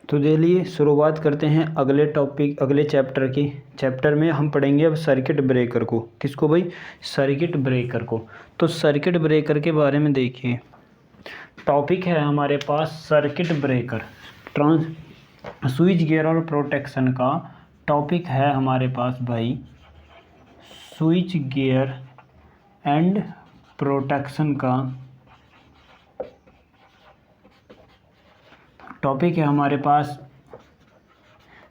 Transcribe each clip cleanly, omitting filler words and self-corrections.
तो चलिए शुरुआत करते हैं अगले टॉपिक, अगले चैप्टर की। चैप्टर में हम पढ़ेंगे अब सर्किट ब्रेकर को। किसको भाई? सर्किट ब्रेकर को। तो सर्किट ब्रेकर के बारे में देखिए, टॉपिक है हमारे पास सर्किट ब्रेकर। स्विच गियर और प्रोटेक्शन का टॉपिक है हमारे पास भाई, स्विच गियर एंड प्रोटेक्शन का टॉपिक है हमारे पास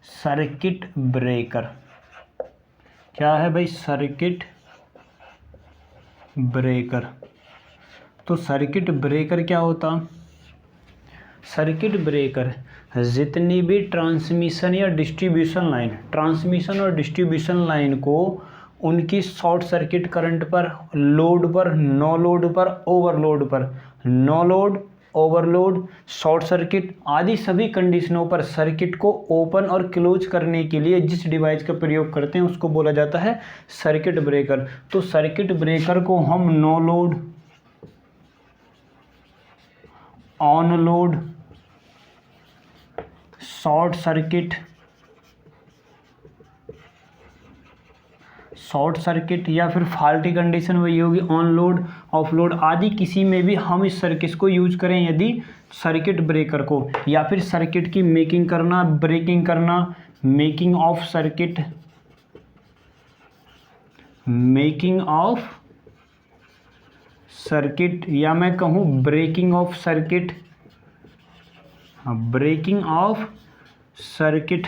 सर्किट ब्रेकर। क्या है भाई? Circuit breaker. तो सर्किट ब्रेकर क्या होता? सर्किट ब्रेकर जितनी भी ट्रांसमिशन या डिस्ट्रीब्यूशन लाइन, ट्रांसमिशन और डिस्ट्रीब्यूशन लाइन को उनकी शॉर्ट सर्किट करंट पर, लोड पर, नो लोड पर, ओवरलोड पर, no load, overload, short circuit आदि सभी कंडीशनों पर सर्किट को ओपन और क्लोज करने के लिए जिस डिवाइस का प्रयोग करते हैं उसको बोला जाता है सर्किट ब्रेकर। तो सर्किट ब्रेकर को हम no load, on load, short circuit या फिर फॉल्टी कंडीशन वही होगी ऑन लोड, ऑफ लोड आदि किसी में भी हम इस सर्किट को यूज करें यदि सर्किट ब्रेकर को, या फिर सर्किट की मेकिंग करना, ब्रेकिंग करना, making of circuit, making of circuit, या मैं कहूँ breaking of circuit, breaking of circuit,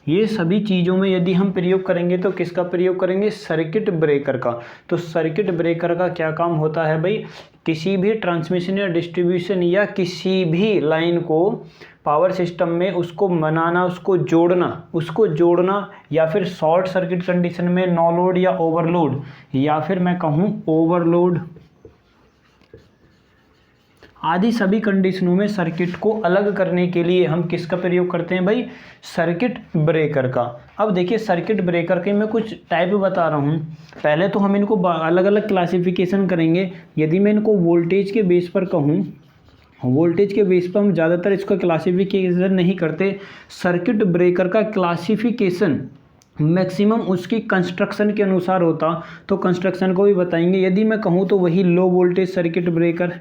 ये सभी चीज़ों में यदि हम प्रयोग करेंगे तो किसका प्रयोग करेंगे? सर्किट ब्रेकर का। तो सर्किट ब्रेकर का क्या काम होता है भाई? किसी भी ट्रांसमिशन या डिस्ट्रीब्यूशन या किसी भी लाइन को पावर सिस्टम में उसको बनाना, उसको जोड़ना या फिर शॉर्ट सर्किट कंडीशन में नो लोड या ओवरलोड, या फिर मैं कहूँ ओवरलोड आदि सभी कंडीशनों में सर्किट को अलग करने के लिए हम किसका प्रयोग करते हैं भाई? सर्किट ब्रेकर का। अब देखिए सर्किट ब्रेकर के मैं कुछ टाइप बता रहा हूँ। पहले तो हम इनको अलग अलग क्लासिफिकेशन करेंगे। यदि मैं इनको वोल्टेज के बेस पर कहूँ, वोल्टेज के बेस पर हम ज़्यादातर इसका क्लासिफिकेशन नहीं करते। सर्किट ब्रेकर का क्लासिफिकेशन मैक्सिमम उसकी कंस्ट्रक्शन के अनुसार होता, तो कंस्ट्रक्शन को भी बताएंगे। यदि मैं कहूँ तो वही लो वोल्टेज सर्किट ब्रेकर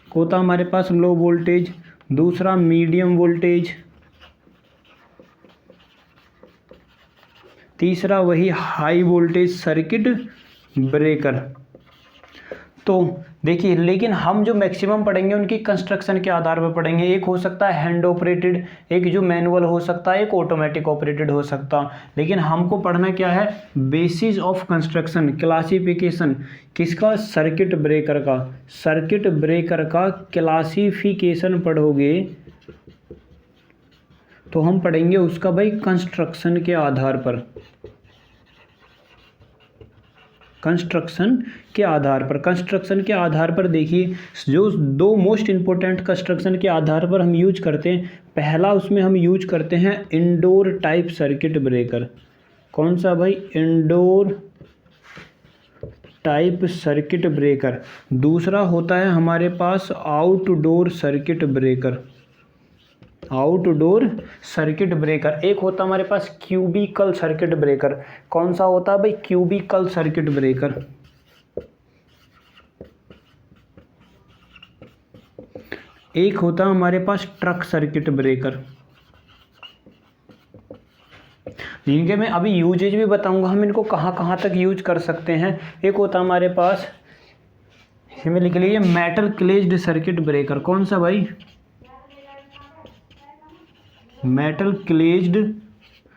होता हमारे पास लो वोल्टेज, दूसरा मीडियम वोल्टेज, तीसरा वही हाई वोल्टेज सर्किट ब्रेकर। तो देखिए, लेकिन हम जो मैक्सिमम पढ़ेंगे उनकी कंस्ट्रक्शन के आधार पर पढ़ेंगे। एक हो सकता है हैंड ऑपरेटेड, एक जो मैनुअल हो सकता है, एक ऑटोमेटिक ऑपरेटेड हो सकता। लेकिन हमको पढ़ना क्या है? बेसिस ऑफ कंस्ट्रक्शन, क्लासिफिकेशन किसका? सर्किट ब्रेकर का। सर्किट ब्रेकर का क्लासिफिकेशन पढ़ोगे तो हम पढ़ेंगे उसका भाई कंस्ट्रक्शन के आधार पर, कंस्ट्रक्शन के आधार पर देखिए, जो दो मोस्ट इम्पोर्टेंट कंस्ट्रक्शन के आधार पर हम यूज करते हैं, पहला उसमें हम यूज करते हैं इंडोर टाइप सर्किट ब्रेकर। कौन सा भाई? Indoor type circuit breaker. दूसरा होता है हमारे पास outdoor circuit breaker, outdoor circuit breaker. एक होता है हमारे पास क्यूबिकल सर्किट ब्रेकर। कौन सा होता है भाई? Cubicle circuit breaker. एक होता है हमारे पास ट्रक सर्किट ब्रेकर। जिनके मैं अभी यूजेज भी बताऊंगा, हम इनको कहाँ कहाँ तक यूज कर सकते हैं। एक होता है हमारे पास, इसमें लिख लीजिए मेटल क्लेज्ड सर्किट ब्रेकर। कौन सा भाई? Metal clad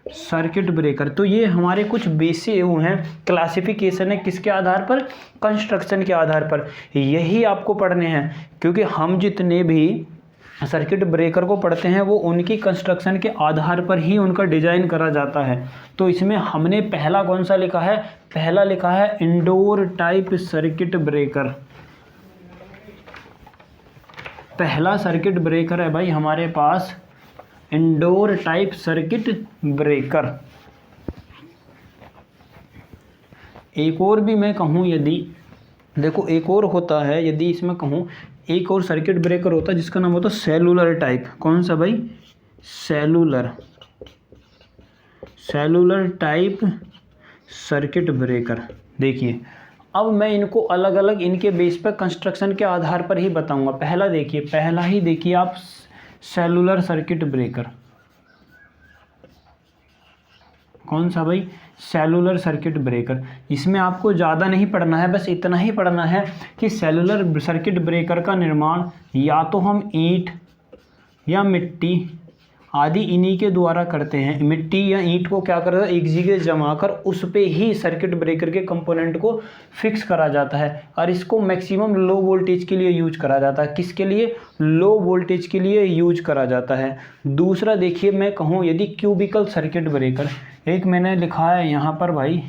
circuit breaker. तो ये हमारे कुछ बेसिक हैं, क्लासिफिकेशन है किसके आधार पर? कंस्ट्रक्शन के आधार पर। यही आपको पढ़ने हैं, क्योंकि हम जितने भी सर्किट ब्रेकर को पढ़ते हैं वो उनकी कंस्ट्रक्शन के आधार पर ही उनका डिजाइन करा जाता है। तो इसमें हमने पहला कौन सा लिखा है? पहला लिखा है इंडोर टाइप सर्किट ब्रेकर। पहला सर्किट ब्रेकर है भाई हमारे पास इंडोर टाइप सर्किट ब्रेकर। एक और भी मैं कहूँ यदि, देखो एक और होता है, यदि इसमें कहूँ एक और सर्किट ब्रेकर होता है जिसका नाम होता है सेलुलर टाइप। कौन सा भाई? Cellular type circuit breaker. देखिए अब मैं इनको अलग अलग इनके बेस पर कंस्ट्रक्शन के आधार पर ही बताऊंगा। पहला देखिए, पहला ही देखिए आप, सेलुलर सर्किट ब्रेकर। कौन सा भाई? Cellular circuit breaker. इसमें आपको ज़्यादा नहीं पढ़ना है, बस इतना ही पढ़ना है कि सेलुलर सर्किट ब्रेकर का निर्माण या तो हम ईंट या मिट्टी आदि इन्हीं के द्वारा करते हैं। मिट्टी या ईंट को क्या करता है, एक जगह जमा कर उस पे ही सर्किट ब्रेकर के कंपोनेंट को फिक्स करा जाता है और इसको मैक्सिमम लो वोल्टेज के लिए यूज करा जाता है। किसके लिए? लो वोल्टेज के लिए यूज करा जाता है। दूसरा देखिए, मैं कहूँ यदि क्यूबिकल सर्किट ब्रेकर, एक मैंने लिखा है यहाँ पर भाई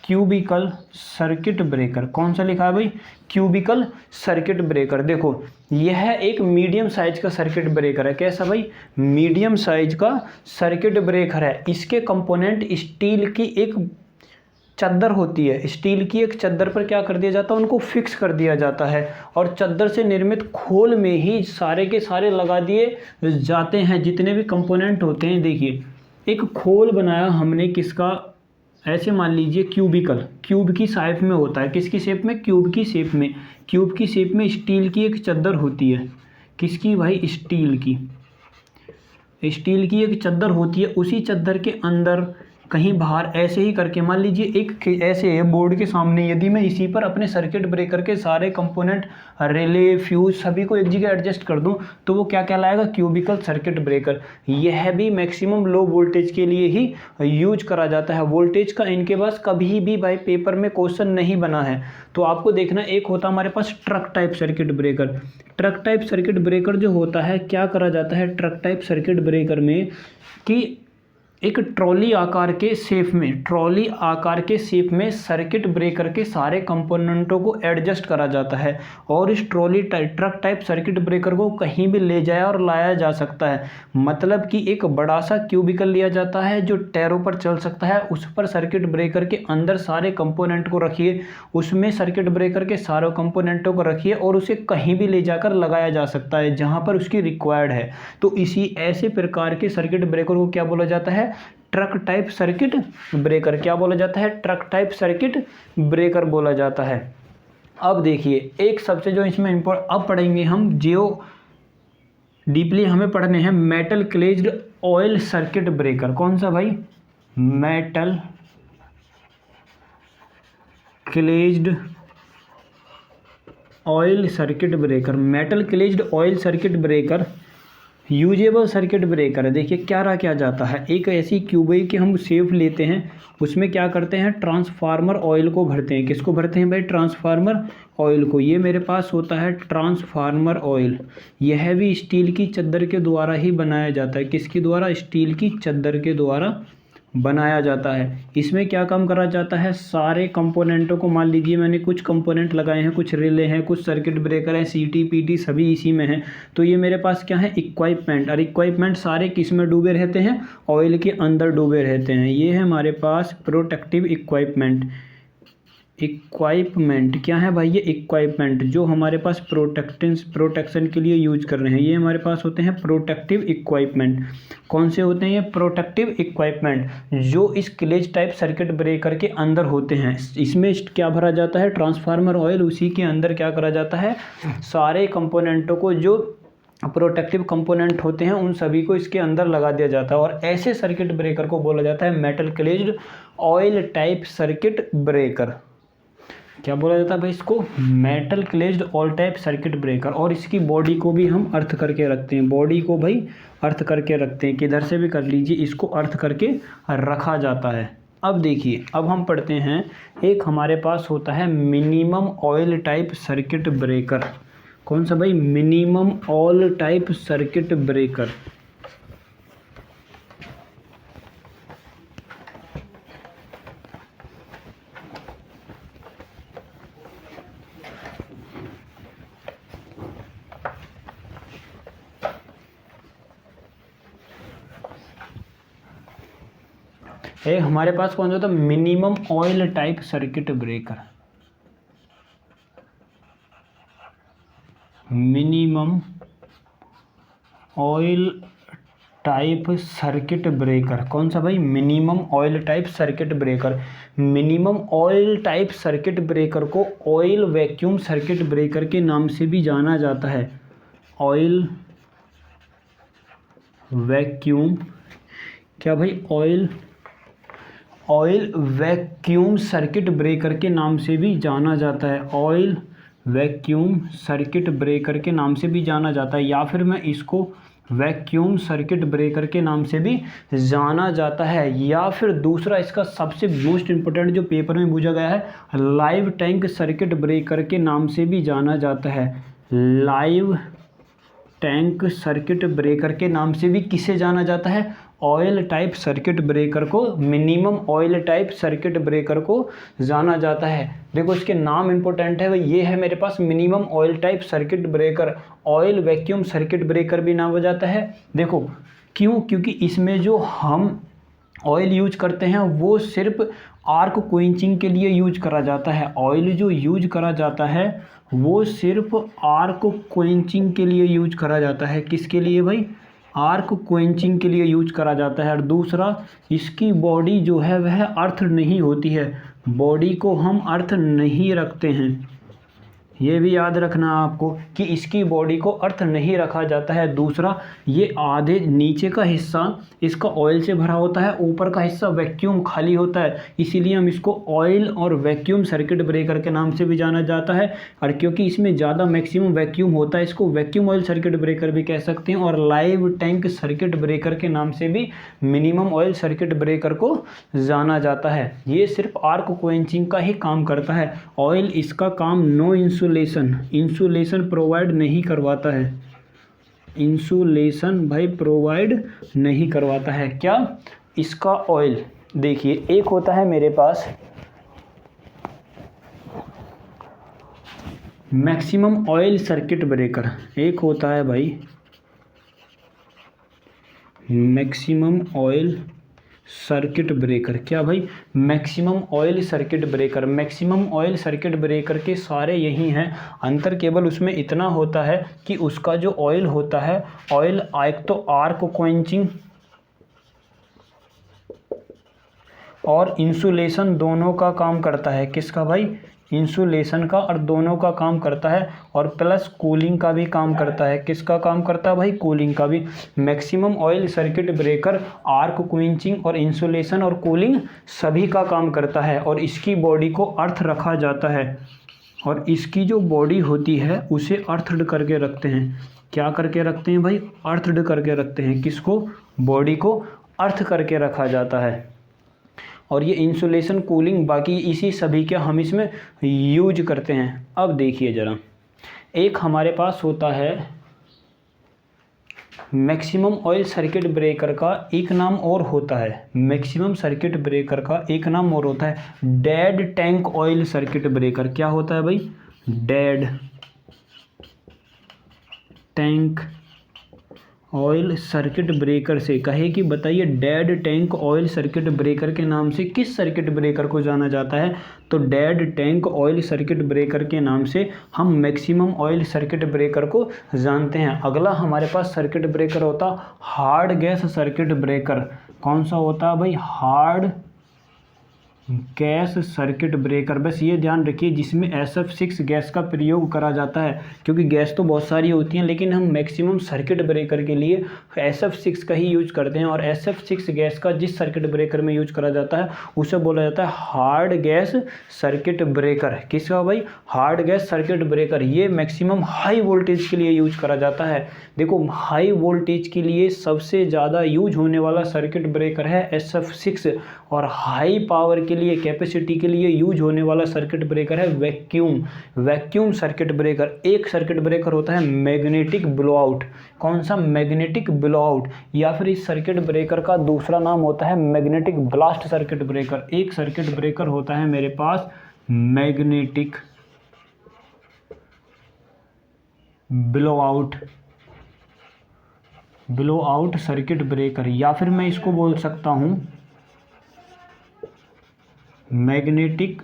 क्यूबिकल सर्किट ब्रेकर। कौन सा लिखा है भाई? Cubicle circuit breaker. देखो यह एक मीडियम साइज का सर्किट ब्रेकर है। कैसा भाई? मीडियम साइज का सर्किट ब्रेकर है। इसके कंपोनेंट स्टील की एक चद्दर होती है, स्टील की एक चद्दर पर क्या कर दिया जाता है, उनको फिक्स कर दिया जाता है और चद्दर से निर्मित खोल में ही सारे के सारे लगा दिए जाते हैं जितने भी कंपोनेंट होते हैं। देखिए एक खोल बनाया हमने, किसका? ऐसे मान लीजिए क्यूबिकल, क्यूब की शेप में होता है। किसकी शेप में? क्यूब की शेप में। क्यूब की शेप में स्टील की एक चद्दर होती है। किसकी भाई? स्टील की। स्टील की एक चद्दर होती है। उसी चद्दर के अंदर कहीं बाहर ऐसे ही करके मान लीजिए एक ऐसे है बोर्ड के सामने, यदि मैं इसी पर अपने सर्किट ब्रेकर के सारे कंपोनेंट, रिले, फ्यूज सभी को एक जगह एडजस्ट कर दूं तो वो क्या कहलाएगा? Cubicle circuit breaker. यह भी मैक्सिमम लो वोल्टेज के लिए ही यूज करा जाता है। वोल्टेज का इनके पास कभी भी भाई पेपर में क्वेश्चन नहीं बना है। तो आपको देखना, एक होता हमारे पास truck type circuit breaker. Truck type circuit breaker जो होता है, क्या करा जाता है ट्रक टाइप सर्किट ब्रेकर में कि एक ट्रॉली आकार के शेप में सर्किट ब्रेकर के सारे कंपोनेंटों को एडजस्ट करा जाता है और इस ट्रक टाइप सर्किट ब्रेकर को कहीं भी ले जाया और लाया जा सकता है। मतलब कि एक बड़ा सा क्यूबिकल लिया जाता है जो टायरों पर चल सकता है, उस पर सर्किट ब्रेकर के अंदर सारे कंपोनेंट को रखिए, उसमें सर्किट ब्रेकर के सारे कंपोनेंटों को रखिए और उसे कहीं भी ले जाकर लगाया जा सकता है जहां पर उसकी रिक्वायर्ड है। तो इसी ऐसे प्रकार के सर्किट ब्रेकर को क्या बोला जाता है? Truck type circuit breaker. क्या बोला जाता है? ट्रक टाइप सर्किट ब्रेकर बोला जाता है। अब देखिए एक सबसे जो इसमें अब पढ़ेंगे हम, जो डीपली हमें पढ़ने हैं, metal clad oil circuit breaker. कौन सा भाई? Metal clad oil circuit breaker. Metal clad oil circuit breaker usable circuit breaker है। देखिए क्या रहा क्या जाता है, एक ऐसी क्यूबई की हम शेप लेते हैं, उसमें क्या करते हैं, ट्रांसफार्मर ऑयल को भरते हैं। किसको भरते हैं भाई? ट्रांसफार्मर ऑयल को। ये मेरे पास होता है ट्रांसफार्मर ऑयल। यह भी स्टील की चद्दर के द्वारा ही बनाया जाता है। किसके द्वारा? स्टील की चद्दर के द्वारा बनाया जाता है। इसमें क्या काम करा जाता है? सारे कंपोनेंटों को, मान लीजिए मैंने कुछ कंपोनेंट लगाए हैं, कुछ रिले हैं, कुछ सर्किट ब्रेकर हैं, सीटी पीटी सभी इसी में हैं। तो ये मेरे पास क्या है? इक्विपमेंट। और इक्विपमेंट सारे किस में डूबे रहते हैं? ऑयल के अंदर डूबे रहते हैं। ये है हमारे पास प्रोटेक्टिव इक्विपमेंट। इक्वाइपमेंट क्या है भाई? ये इक्वाइपमेंट जो हमारे पास प्रोटेक्शन के लिए यूज कर रहे हैं, ये हमारे पास होते हैं प्रोटेक्टिव इक्वाइपमेंट। कौन से होते हैं ये? प्रोटेक्टिव इक्वाइपमेंट, जो इस क्लेज टाइप सर्किट ब्रेकर के अंदर होते हैं। इसमें क्या भरा जाता है? Transformer oil. उसी के अंदर क्या करा जाता है? सारे कंपोनेंटों को, जो प्रोटेक्टिव कंपोनेंट होते हैं, उन सभी को इसके अंदर लगा दिया जाता है और ऐसे सर्किट ब्रेकर को बोला जाता है metal clad oil type circuit breaker. क्या बोला जाता है भाई इसको? Metal clad oil type circuit breaker. और इसकी बॉडी को भी हम अर्थ करके रखते हैं। बॉडी को भाई अर्थ करके रखते हैं, किधर से भी कर लीजिए, इसको अर्थ करके रखा जाता है। अब देखिए, अब हम पढ़ते हैं, एक हमारे पास होता है minimum oil type circuit breaker. कौन सा भाई? Minimum oil type circuit breaker. हमारे पास कौन सा था? Minimum oil type circuit breaker. Minimum oil type circuit breaker. कौन सा भाई? Minimum oil type circuit breaker. Minimum oil type circuit breaker को ऑयल वैक्यूम सर्किट ब्रेकर के नाम से भी जाना जाता है। ऑयल वैक्यूम, क्या भाई? ऑयल वैक्यूम सर्किट ब्रेकर के नाम से भी जाना जाता है। ऑयल वैक्यूम सर्किट ब्रेकर के नाम से भी जाना जाता है, या फिर मैं इसको वैक्यूम सर्किट ब्रेकर के नाम से भी जाना जाता है। या फिर दूसरा इसका सबसे मोस्ट इम्पोर्टेंट जो पेपर में पूछा गया है, लाइव टैंक सर्किट ब्रेकर के नाम से भी जाना जाता है। लाइव टैंक सर्किट ब्रेकर के नाम से भी किसे जाना जाता है? ऑयल टाइप सर्किट ब्रेकर को, minimum oil type circuit breaker को जाना जाता है। देखो इसके नाम इंपॉर्टेंट है भाई, ये है मेरे पास minimum oil type circuit breaker. Oil vacuum circuit breaker भी नाम हो जाता है। देखो क्यों? क्योंकि इसमें जो हम ऑयल यूज करते हैं वो सिर्फ आर्क क्वेंचिंग के लिए यूज करा जाता है। ऑयल जो यूज करा जाता है वो सिर्फ आर्क क्वेंचिंग के लिए यूज करा जाता है। किसके लिए भाई? आर्क क्वेंचिंग के लिए यूज करा जाता है। और दूसरा, इसकी बॉडी जो है वह अर्थ नहीं होती है। बॉडी को हम अर्थ नहीं रखते हैं, ये भी याद रखना आपको कि इसकी बॉडी को अर्थ नहीं रखा जाता है। दूसरा, ये आधे नीचे का हिस्सा इसका ऑयल से भरा होता है, ऊपर का हिस्सा वैक्यूम खाली होता है, इसीलिए हम इसको ऑयल और वैक्यूम सर्किट ब्रेकर के नाम से भी जाना जाता है। और क्योंकि इसमें ज़्यादा मैक्सिमम वैक्यूम होता है, इसको वैक्यूम ऑयल सर्किट ब्रेकर भी कह सकते हैं। और लाइव टैंक सर्किट ब्रेकर के नाम से भी मिनिमम ऑयल सर्किट ब्रेकर को जाना जाता है। ये सिर्फ आर्क क्वेंचिंग का ही काम करता है। ऑयल इसका काम नो इंसुलेशन प्रोवाइड नहीं करवाता है। इंसुलेशन भाई प्रोवाइड नहीं करवाता है। क्या? इसका ऑयल देखिए, एक होता है मेरे पास मैक्सिमम ऑयल सर्किट ब्रेकर, एक होता है भाई मैक्सिमम ऑयल सर्किट ब्रेकर। क्या भाई? Maximum oil circuit breaker. Maximum oil circuit breaker के सारे यही हैं, अंतर केवल उसमें इतना होता है कि उसका जो ऑयल होता है, ऑयल एक तो आर्क क्वेंचिंग और इंसुलेशन दोनों का काम करता है। किसका भाई? इंसुलेशन का, और दोनों का काम करता है। और प्लस कूलिंग का भी काम करता है। किसका काम करता है भाई? कूलिंग का भी। Maximum oil circuit breaker arc quenching और इंसुलेशन और कूलिंग सभी का काम करता है। और इसकी बॉडी को अर्थ रखा जाता है, और इसकी जो बॉडी होती है उसे अर्थड करके रखते हैं। क्या करके रखते हैं भाई? अर्थड करके रखते हैं। किसको? बॉडी को अर्थ करके रखा जाता है। और ये इंसुलेशन, कूलिंग, बाकी इसी सभी के हम इसमें यूज करते हैं। अब देखिए ज़रा, एक हमारे पास होता है मैक्सिमम ऑयल सर्किट ब्रेकर का एक नाम और होता है। मैक्सिमम सर्किट ब्रेकर का एक नाम और होता है dead tank oil circuit breaker. क्या होता है भाई? Dead tank oil circuit breaker से कहे कि बताइए dead tank oil circuit breaker के नाम से किस सर्किट ब्रेकर को जाना जाता है? तो dead tank oil circuit breaker के नाम से हम मैक्सिमम ऑयल सर्किट ब्रेकर को जानते हैं। अगला हमारे पास सर्किट ब्रेकर होता हार्ड गैस सर्किट ब्रेकर। कौन सा होता है भाई? Hard gas circuit breaker. बस ये ध्यान रखिए जिसमें SF6 गैस का प्रयोग करा जाता है, क्योंकि गैस तो बहुत सारी होती हैं लेकिन हम मैक्सिमम सर्किट ब्रेकर के लिए SF6 का ही यूज करते हैं। और SF6 गैस का जिस सर्किट ब्रेकर में यूज करा जाता है उसे बोला जाता है हार्ड गैस सर्किट ब्रेकर। किसका भाई? Hard gas circuit breaker. ये मैक्सिमम हाई वोल्टेज के लिए यूज करा जाता है। देखो हाई वोल्टेज के लिए सबसे ज़्यादा यूज होने वाला सर्किट ब्रेकर है SF6, और हाई पावर के लिए, कैपेसिटी के लिए यूज होने वाला सर्किट ब्रेकर है वैक्यूम सर्किट ब्रेकर। एक सर्किट ब्रेकर होता है मैग्नेटिक ब्लोआउट। कौन सा? Magnetic blowout. या फिर इस सर्किट ब्रेकर का दूसरा नाम होता है मैग्नेटिक ब्लास्ट सर्किट ब्रेकर। एक सर्किट ब्रेकर होता है मेरे पास मैग्नेटिक ब्लोआउट सर्किट ब्रेकर, या फिर मैं इसको बोल सकता हूं मैग्नेटिक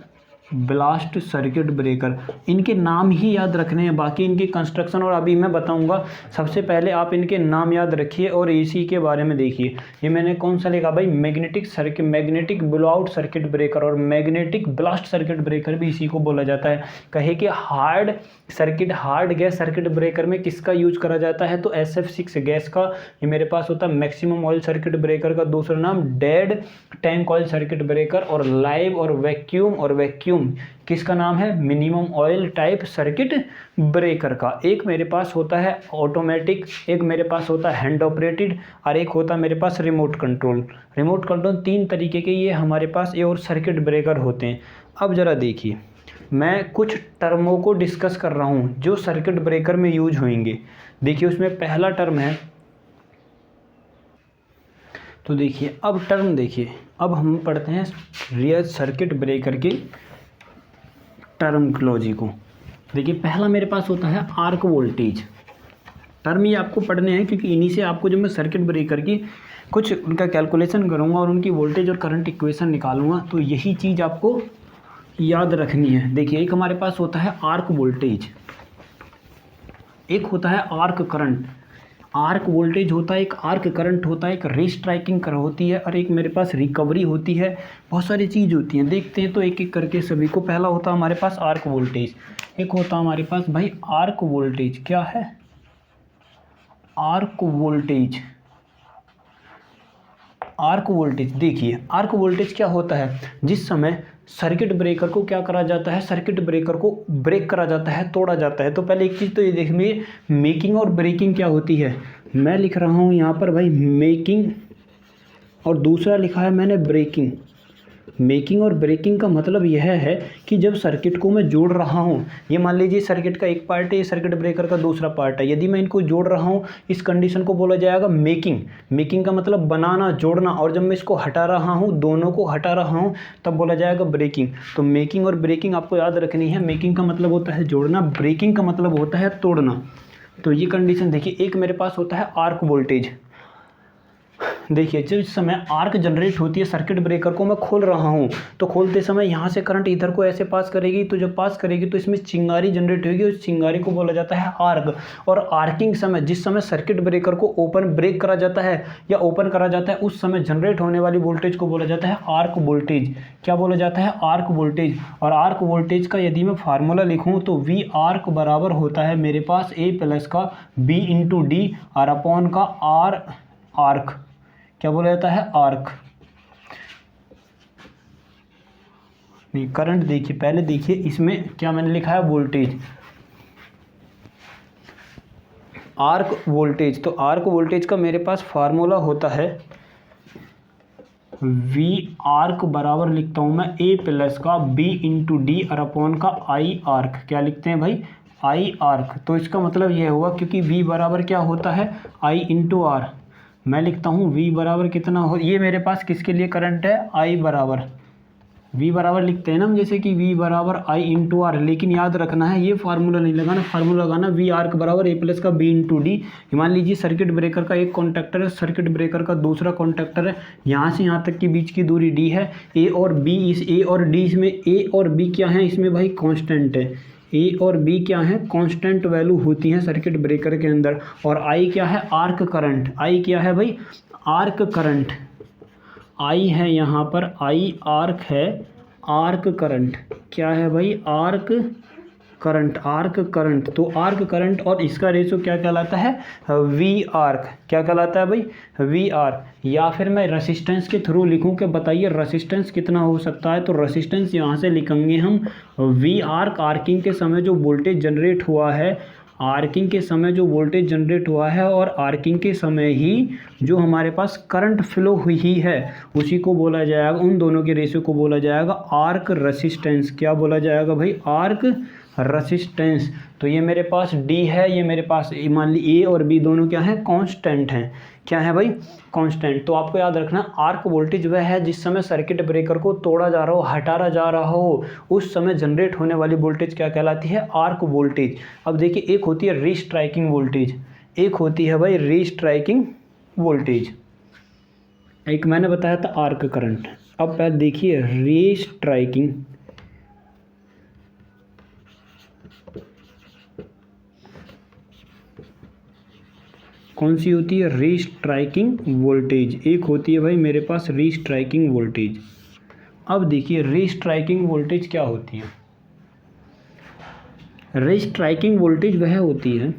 ब्लास्ट सर्किट ब्रेकर, इनके नाम ही याद रखने हैं, बाकी इनकी कंस्ट्रक्शन और अभी मैं बताऊंगा। सबसे पहले आप इनके नाम याद रखिए और इसी के बारे में देखिए। ये मैंने कौन सा लिखा भाई, मैग्नेटिक ब्लोआउट सर्किट ब्रेकर और मैग्नेटिक ब्लास्ट सर्किट ब्रेकर भी इसी को बोला जाता है। कहे कि हार्ड गैस सर्किट ब्रेकर में किसका यूज करा जाता है, तो SF6 गैस का। ये मेरे पास होता है मैक्सिमम ऑयल सर्किट ब्रेकर का दूसरा नाम dead tank oil circuit breaker, और लाइव और वैक्यूम किसका नाम है, minimum oil type circuit breaker का। एक मेरे पास होता है ऑटोमेटिक, एक मेरे पास होता है हैंड ऑपरेटेड, और एक होता है मेरे पास रिमोट कंट्रोल। 3 तरीके के ये हमारे पास ये और सर्किट ब्रेकर होते हैं। अब ज़रा देखिए, मैं कुछ टर्मों को डिस्कस कर रहा हूँ जो सर्किट ब्रेकर में यूज होंगे। देखिए उसमें पहला टर्म है, तो देखिए अब टर्म देखिए, अब हम पढ़ते हैं रियल सर्किट ब्रेकर के टर्मोलॉजी को। देखिए पहला मेरे पास होता है आर्क वोल्टेज। टर्म ये आपको पढ़ने हैं क्योंकि इन्हीं से आपको जब मैं सर्किट ब्रेकर की कुछ उनका कैलकुलेशन करूँगा और उनकी वोल्टेज और करंट इक्वेशन निकालूंगा, तो यही चीज़ आपको याद रखनी है। देखिए एक हमारे पास होता है आर्क वोल्टेज, एक होता है आर्क करंट। आर्क वोल्टेज होता है, एक आर्क करंट होता है, एक रीस्ट्राइकिंग कर होती है, और एक मेरे पास रिकवरी होती है। बहुत सारी चीज़ होती हैं, देखते हैं तो एक एक करके सभी को। पहला होता है हमारे पास आर्क वोल्टेज, एक होता है हमारे पास भाई आर्क वोल्टेज। क्या है आर्क वोल्टेज? आर्क वोल्टेज, देखिए आर्क वोल्टेज क्या होता है, जिस समय सर्किट ब्रेकर को क्या करा जाता है, सर्किट ब्रेकर को ब्रेक करा जाता है, तोड़ा जाता है। तो पहले एक चीज़ तो ये देखिए, मेकिंग और ब्रेकिंग क्या होती है। मैं लिख रहा हूँ यहाँ पर भाई मेकिंग, और दूसरा लिखा है मैंने ब्रेकिंग। मेकिंग और ब्रेकिंग का मतलब यह है कि जब सर्किट को मैं जोड़ रहा हूँ, ये मान लीजिए सर्किट का एक पार्ट है, ये सर्किट ब्रेकर का दूसरा पार्ट है, यदि मैं इनको जोड़ रहा हूँ, इस कंडीशन को बोला जाएगा मेकिंग। मेकिंग का मतलब बनाना, जोड़ना, और जब मैं इसको हटा रहा हूँ, दोनों को हटा रहा हूँ, तब बोला जाएगा ब्रेकिंग। तो मेकिंग और ब्रेकिंग आपको याद रखनी है। मेकिंग का मतलब होता है जोड़ना, ब्रेकिंग का मतलब होता है तोड़ना। तो ये कंडीशन देखिए। एक मेरे पास होता है आर्क वोल्टेज। देखिए जिस समय आर्क जनरेट होती है, सर्किट ब्रेकर को मैं खोल रहा हूँ, तो खोलते समय यहाँ से करंट इधर को ऐसे पास करेगी, तो जब पास करेगी तो इसमें चिंगारी जनरेट होगी, उस चिंगारी को बोला जाता है आर्क। और आर्किंग समय, जिस समय सर्किट ब्रेकर को ब्रेक करा जाता है या ओपन करा जाता है, उस समय जनरेट होने वाली वोल्टेज को बोला जाता है आर्क वोल्टेज। क्या बोला जाता है? Arc voltage. और आर्क वोल्टेज का यदि मैं फार्मूला लिखूँ तो वी आर्क बराबर होता है मेरे पास A प्लस का B इंटू डी और अपॉन का R आर्क। क्या बोला जाता है? आर्क। नहीं, करंट देखिए, पहले देखिए इसमें क्या मैंने लिखा है, वोल्टेज, आर्क वोल्टेज। तो आर्क वोल्टेज का मेरे पास फार्मूला होता है वी आर्क बराबर लिखता हूं मैं A प्लस का B इंटू डी और अपॉन का I आर्क। क्या लिखते हैं भाई? I arc. तो इसका मतलब यह हुआ, क्योंकि V बराबर क्या होता है, I इंटू आर। मैं लिखता हूँ V बराबर कितना हो, ये मेरे पास किसके लिए करंट है, I बराबर, V बराबर लिखते हैं ना हम, जैसे कि V बराबर I इंटू आर। लेकिन याद रखना है ये फार्मूला नहीं लगाना, फार्मूला लगाना V आर्क बराबर A प्लस का B इंटू डी। मान लीजिए सर्किट ब्रेकर का एक कॉन्टैक्टर है, सर्किट ब्रेकर का दूसरा कॉन्टैक्टर है, यहाँ से यहाँ तक की बीच की दूरी D है। A और B, इस A और D, इसमें A और B क्या है, इसमें भाई कॉन्स्टेंट है। A और B क्या है, कांस्टेंट वैल्यू होती है सर्किट ब्रेकर के अंदर। और I क्या है, आर्क करंट। I क्या है भाई, आर्क करंट। I है यहाँ पर, I आर्क है, आर्क करंट क्या है भाई, आर्क करंट, आर्क करंट। तो आर्क करंट और इसका रेशो क्या कहलाता है, V आर्क। क्या कहलाता है भाई, V आर। या फिर मैं रेसिस्टेंस के थ्रू लिखूं कि बताइए रेसिस्टेंस कितना हो सकता है, तो रेसिस्टेंस यहाँ से लिखेंगे हम V आर्क। आर्किंग के समय जो वोल्टेज जनरेट हुआ है, आर्किंग के समय जो वोल्टेज जनरेट हुआ है, और आर्किंग के समय ही जो हमारे पास करंट फ्लो हुई ही है, उसी को बोला जाएगा, उन दोनों के रेशियो को बोला जाएगा आर्क रेसिस्टेंस। क्या बोला जाएगा भाई, आर्क रेसिस्टेंस। तो ये मेरे पास D है, ये मेरे पास मान ली A और B दोनों क्या है, कांस्टेंट हैं। क्या है भाई, कांस्टेंट। तो आपको याद रखना, आर्क वोल्टेज वह है जिस समय सर्किट ब्रेकर को तोड़ा जा रहा हो, हटाया जा रहा हो, उस समय जनरेट होने वाली वोल्टेज क्या कहलाती है, आर्क वोल्टेज। अब देखिए, एक होती है रीस्ट्राइकिंग वोल्टेज, एक होती है भाई रीस्ट्राइकिंग वोल्टेज, एक मैंने बताया था आर्क करंट। अब पहले देखिए रीस्ट्राइकिंग कौन सी होती है? Restriking voltage. एक होती है भाई मेरे पास रीस्ट्राइकिंग वोल्टेज। अब देखिए रीस्ट्राइकिंग वोल्टेज क्या होती है। रीस्ट्राइकिंग वोल्टेज वह होती है,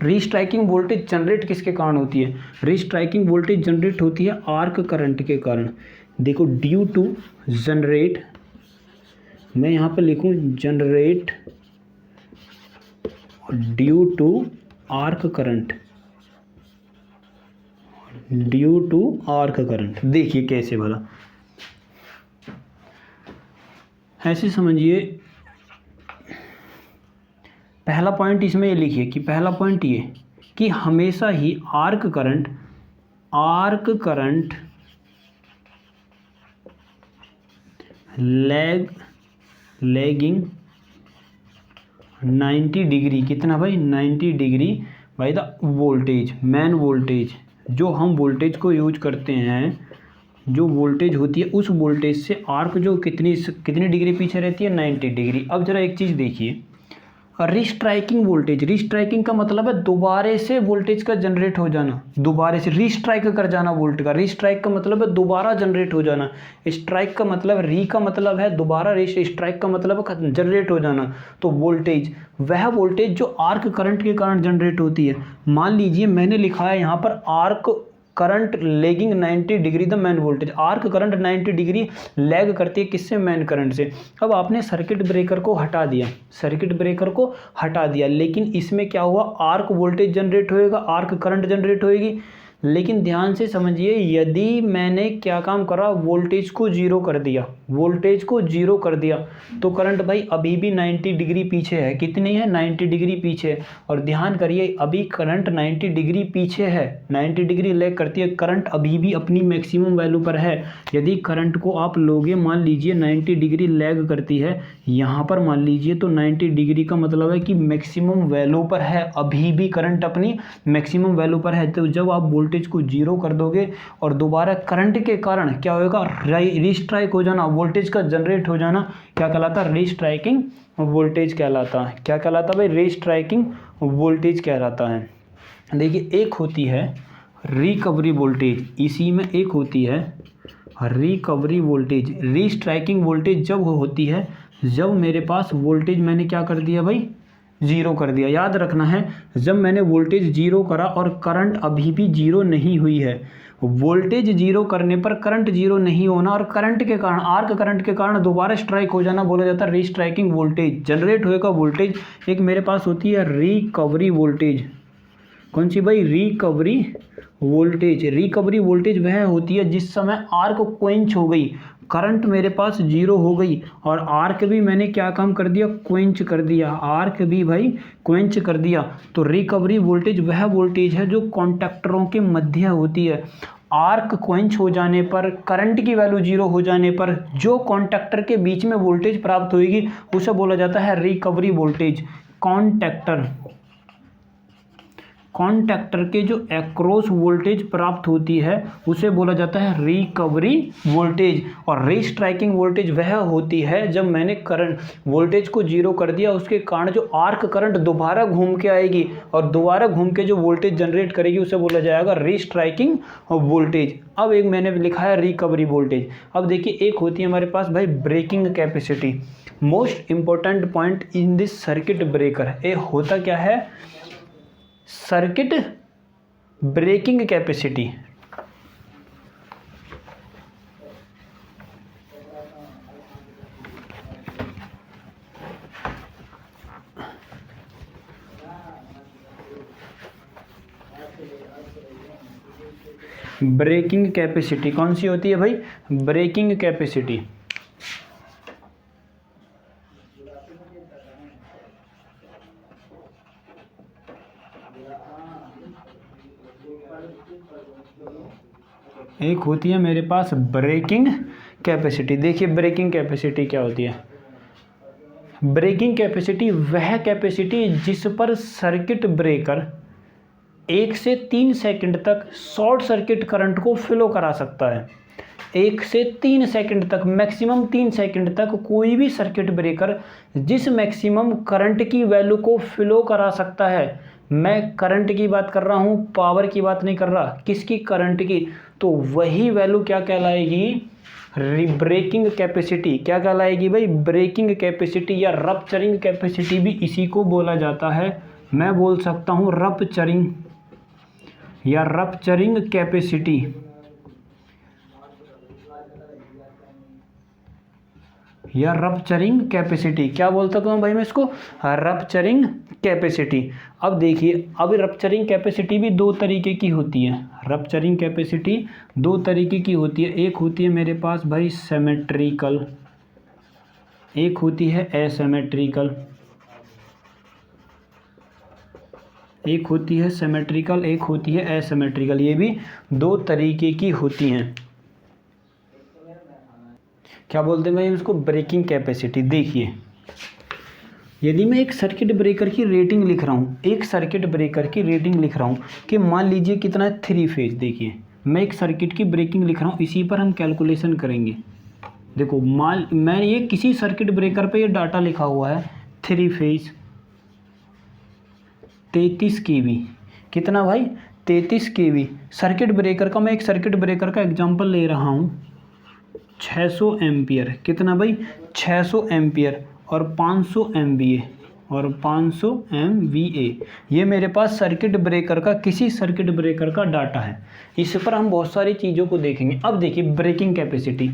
रीस्ट्राइकिंग वोल्टेज जनरेट किसके कारण होती है? रीस्ट्राइकिंग वोल्टेज जनरेट होती है आर्क करंट के कारण। देखो ड्यू टू जनरेट, मैं यहाँ पे लिखूँ generate due to arc current, due to arc current. देखिए कैसे भला, ऐसे समझिए। पहला पॉइंट इसमें ये लिखिए कि पहला पॉइंट ये कि हमेशा ही आर्क करंट लैगिंग 90 डिग्री, कितना भाई? 90 degree by the voltage, main voltage. जो हम वोल्टेज को यूज करते हैं, जो वोल्टेज होती है उस वोल्टेज से आर्क जो कितनी डिग्री पीछे रहती है? 90 डिग्री। अब जरा एक चीज़ देखिए, रीस्ट्राइकिंग वोल्टेज, रीस्ट्राइकिंग का मतलब है दोबारे से वोल्टेज का जनरेट हो जाना, दोबारे से रीस्ट्राइक कर जाना वोल्ट का। रीस्ट्राइक का मतलब है दोबारा जनरेट हो जाना। स्ट्राइक का मतलब, री का मतलब है दोबारा, स्ट्राइक का मतलब है जनरेट हो जाना। तो वोल्टेज, वह वोल्टेज जो आर्क करंट के कारण जनरेट होती है। मान लीजिए मैंने लिखा है यहाँ पर arc current lagging 90 degree the main voltage. Arc current 90 degree lag करती है किससे? मैन करंट से। अब आपने सर्किट ब्रेकर को हटा दिया, सर्किट ब्रेकर को हटा दिया, लेकिन इसमें क्या हुआ? आर्क वोल्टेज जनरेट होएगा, आर्क करंट जनरेट होएगी। लेकिन ध्यान से समझिए, यदि मैंने क्या काम करा? वोल्टेज को जीरो कर दिया, वोल्टेज को जीरो कर दिया, तो करंट भाई अभी भी 90 डिग्री पीछे है। कितनी है? 90 डिग्री पीछे। और ध्यान करिए, अभी करंट 90 डिग्री पीछे है, 90 डिग्री लैग करती है। करंट अभी भी अपनी मैक्सिमम वैल्यू पर है। यदि करंट को आप लोगे, मान लीजिए 90 डिग्री लैग करती है यहाँ पर, मान लीजिए, तो 90 डिग्री का मतलब है कि मैक्सिमम वैल्यू पर है, अभी भी करंट अपनी मैक्सिमम वैल्यू पर है। तो जब आप वोल्टेज को जीरो कर दोगे और दोबारा करंट के कारण क्या होगा? रीस्ट्राइक हो जाना, वोल्टेज का जनरेट हो जाना, क्या कहलाता है? रीस्ट्राइकिंग वोल्टेज कहलाता है। क्या कहलाता है भाई? रीस्ट्राइकिंग वोल्टेज कहलाता है। देखिए एक होती है रिकवरी वोल्टेज, इसी में एक होती है रिकवरी वोल्टेज। रीस्ट्राइकिंग वोल्टेज जब होती है जब मेरे पास वोल्टेज मैंने क्या कर दिया भाई? जीरो कर दिया। याद रखना है, जब मैंने वोल्टेज जीरो करा और करंट अभी भी जीरो नहीं हुई है, वोल्टेज जीरो करने पर करंट जीरो नहीं होना और करंट के कारण, आर्क करंट के कारण दोबारा स्ट्राइक हो जाना, बोला जाता है रीस्ट्राइकिंग वोल्टेज। जनरेट होएगा वोल्टेज, एक मेरे पास होती है रिकवरी वोल्टेज। कौन सी भाई? Recovery voltage. रिकवरी वोल्टेज वह होती है जिस समय आर्क क्वेंच हो गई, करंट मेरे पास जीरो हो गई और आर्क भी मैंने क्या काम कर दिया? क्वेंच कर दिया, आर्क भी भाई क्वेंच कर दिया। तो रिकवरी वोल्टेज वह वोल्टेज है जो कॉन्टैक्टरों के मध्य होती है। आर्क क्वेंच हो जाने पर, करंट की वैल्यू जीरो हो जाने पर जो कॉन्टैक्टर के बीच में वोल्टेज प्राप्त होगी उसे बोला जाता है रिकवरी वोल्टेज। कॉन्टैक्टर के जो एक्रॉस वोल्टेज प्राप्त होती है उसे बोला जाता है रिकवरी वोल्टेज। और रीस्ट्राइकिंग वोल्टेज वह होती है जब मैंने करंट वोल्टेज को जीरो कर दिया, उसके कारण जो आर्क करंट दोबारा घूम के आएगी और दोबारा घूम के जो वोल्टेज जनरेट करेगी उसे बोला जाएगा रीस्ट्राइकिंग वोल्टेज। अब एक मैंने लिखा है रिकवरी वोल्टेज। अब देखिए एक होती है हमारे पास भाई breaking capacity. Most important point in this circuit breaker, ये होता क्या है? Circuit breaking capacity. Breaking capacity कौन सी होती है भाई? Breaking capacity. एक होती है मेरे पास ब्रेकिंग कैपेसिटी। देखिए ब्रेकिंग कैपेसिटी क्या होती है? ब्रेकिंग कैपेसिटी वह कैपेसिटी जिस पर सर्किट ब्रेकर 1 से 3 सेकंड तक शॉर्ट सर्किट करंट को फ्लो करा सकता है। 1 से 3 सेकंड तक, मैक्सिमम 3 सेकंड तक कोई भी सर्किट ब्रेकर जिस मैक्सिमम करंट की वैल्यू को फ्लो करा सकता है, मैं करंट की बात कर रहा हूँ, पावर की बात नहीं कर रहा। किसकी? करंट की। तो वही वैल्यू क्या कहलाएगी? Breaking capacity. क्या कहलाएगी भाई? ब्रेकिंग कैपेसिटी या रप्चरिंग कैपेसिटी भी इसी को बोला जाता है। मैं बोल सकता हूँ रप्चरिंग या रप्चरिंग कैपेसिटी, या रप्चरिंग कैपेसिटी। क्या बोल सकता हूँ भाई मैं इसको? Rupturing capacity. अब देखिए, अब रप्चरिंग कैपेसिटी भी दो तरीके की होती है। रप्चरिंग कैपेसिटी दो तरीके की होती है। एक होती है मेरे पास भाई सिमेट्रिकल, एक होती है एसिमेट्रिकल। एक होती है सिमेट्रिकल, एक होती है एसिमेट्रिकल। ये भी दो तरीके की होती हैं। क्या बोलते हैं भाई उसको? Breaking capacity. देखिए, यदि मैं एक सर्किट ब्रेकर की रेटिंग लिख रहा हूँ, एक सर्किट ब्रेकर की रेटिंग लिख रहा हूँ कि मान लीजिए कितना है, 3 फेज। देखिए, मैं एक सर्किट की ब्रेकिंग लिख रहा हूँ, इसी पर हम कैलकुलेशन करेंगे। देखो, मैं ये किसी सर्किट ब्रेकर पे ये डाटा लिखा हुआ है, 3 फेज 33 kV। कितना भाई? 33 kV सर्किट ब्रेकर का। मैं एक सर्किट ब्रेकर का एग्जाम्पल ले रहा हूँ, 600 एम्पियर। कितना भाई? 600 एम्पियर और 500 MVA और 500 MVA। ये मेरे पास सर्किट ब्रेकर का, किसी सर्किट ब्रेकर का डाटा है। इस पर हम बहुत सारी चीज़ों को देखेंगे। अब देखिए ब्रेकिंग कैपेसिटी।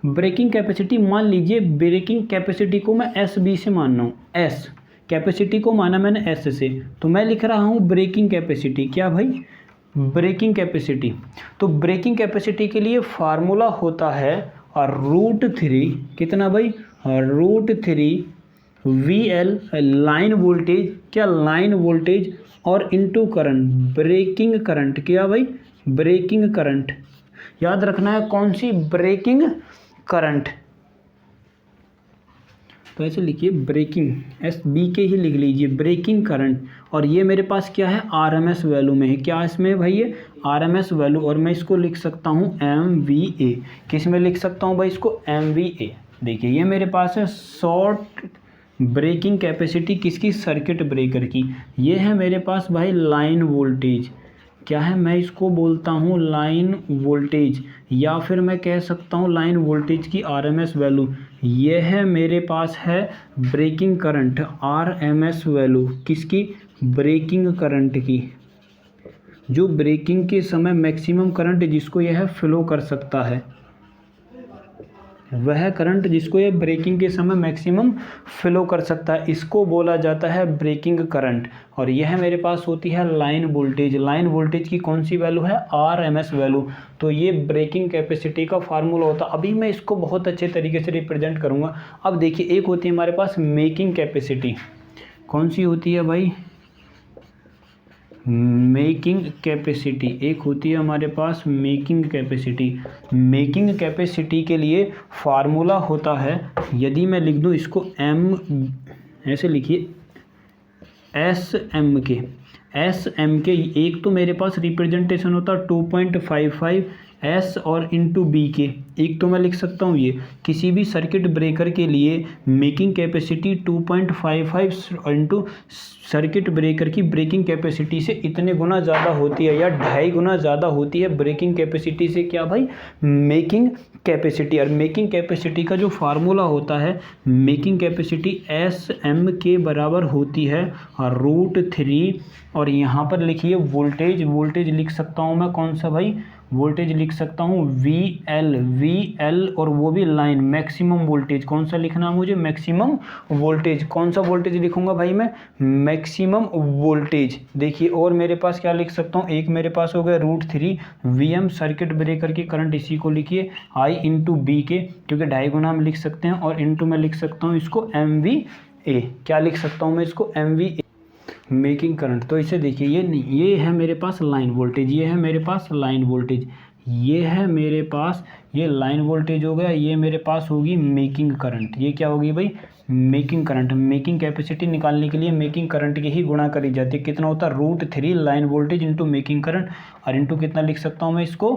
ब्रेकिंग कैपेसिटी, मान लीजिए ब्रेकिंग कैपेसिटी को मैं SB से मान रहा हूँ। S कैपेसिटी को माना मैंने S से, तो मैं लिख रहा हूँ ब्रेकिंग कैपेसिटी। क्या भाई? Breaking capacity. तो ब्रेकिंग कैपेसिटी के लिए फार्मूला होता है और √3। कितना भाई? √3 VL लाइन वोल्टेज। क्या? लाइन वोल्टेज और इनटू करंट, ब्रेकिंग करंट। क्या भाई? Breaking current. याद रखना है कौन सी? Breaking current. तो ऐसे लिखिए ब्रेकिंग, SB के ही लिख लीजिए, ब्रेकिंग करंट। और ये मेरे पास क्या है? RMS वैल्यू में है। क्या इसमें भाई? ये RMS वैल्यू। और मैं इसको लिख सकता हूँ MVA। किस में लिख सकता हूँ भाई इसको? MVA। देखिए, ये मेरे पास है शॉर्ट ब्रेकिंग कैपेसिटी किसकी? सर्किट ब्रेकर की। ये है मेरे पास भाई लाइन वोल्टेज। क्या है? मैं इसको बोलता हूँ लाइन वोल्टेज, या फिर मैं कह सकता हूँ लाइन वोल्टेज की RMS वैल्यू। ये है मेरे पास है ब्रेकिंग करंट, RMS वैल्यू किसकी? ब्रेकिंग करंट की। जो ब्रेकिंग के समय मैक्सिमम करंट जिसको यह फ्लो कर सकता है, वह करंट जिसको ये ब्रेकिंग के समय मैक्सिमम फ्लो कर सकता है, इसको बोला जाता है ब्रेकिंग करंट। और यह मेरे पास होती है लाइन वोल्टेज। लाइन वोल्टेज की कौन सी वैल्यू है? RMS value. तो ये ब्रेकिंग कैपेसिटी का फार्मूला होता है। अभी मैं इसको बहुत अच्छे तरीके से रिप्रेजेंट करूँगा। अब देखिए, एक होती है हमारे पास मेकिंग कैपेसिटी। कौन सी होती है भाई? Making capacity. एक होती है हमारे पास मेकिंग कैपेसिटी। मेकिंग कैपेसिटी के लिए फार्मूला होता है, यदि मैं लिख दूं इसको M, ऐसे लिखिए SM के एक तो मेरे पास रिप्रेजेंटेशन होता है 2.55 S और इंटू B के। एक तो मैं लिख सकता हूँ ये, किसी भी सर्किट ब्रेकर के लिए making capacity 2.55 into circuit breaker की ब्रेकिंग कैपेसिटी से इतने गुना ज़्यादा होती है, या 2.5 गुना ज़्यादा होती है ब्रेकिंग कैपेसिटी से। क्या भाई? Making capacity. और मेकिंग कैपेसिटी का जो फार्मूला होता है, मेकिंग कैपेसिटी SM के बराबर होती है √3। और यहाँ पर लिखिए वोल्टेज। वोल्टेज लिख सकता हूँ मैं कौन सा भाई? वोल्टेज लिख सकता हूँ VL, और वो भी लाइन मैक्सिमम वोल्टेज। कौन सा लिखना है मुझे? Maximum voltage. कौन सा वोल्टेज लिखूंगा भाई मैं? Maximum voltage. देखिए, और मेरे पास क्या लिख सकता हूँ? एक मेरे पास हो गया √3 VM सर्किट ब्रेकर की करंट, इसी को लिखिए I इंटू B के, क्योंकि 2.5 गुना हम लिख सकते हैं। और इंटू मैं लिख सकता हूँ इसको MVA। क्या लिख सकता हूँ मैं इसको? MVA, making current. तो इसे देखिए, ये नहीं, ये है मेरे पास लाइन वोल्टेज, ये है मेरे पास लाइन वोल्टेज, ये है मेरे पास, ये लाइन वोल्टेज हो गया। ये मेरे पास होगी मेकिंग करंट। ये क्या होगी भाई? Making current. मेकिंग कैपेसिटी निकालने के लिए मेकिंग करंट की ही गुणा करी जाती है। कितना होता है? √3 line voltage into making current, और इंटू कितना लिख सकता हूँ मैं इसको?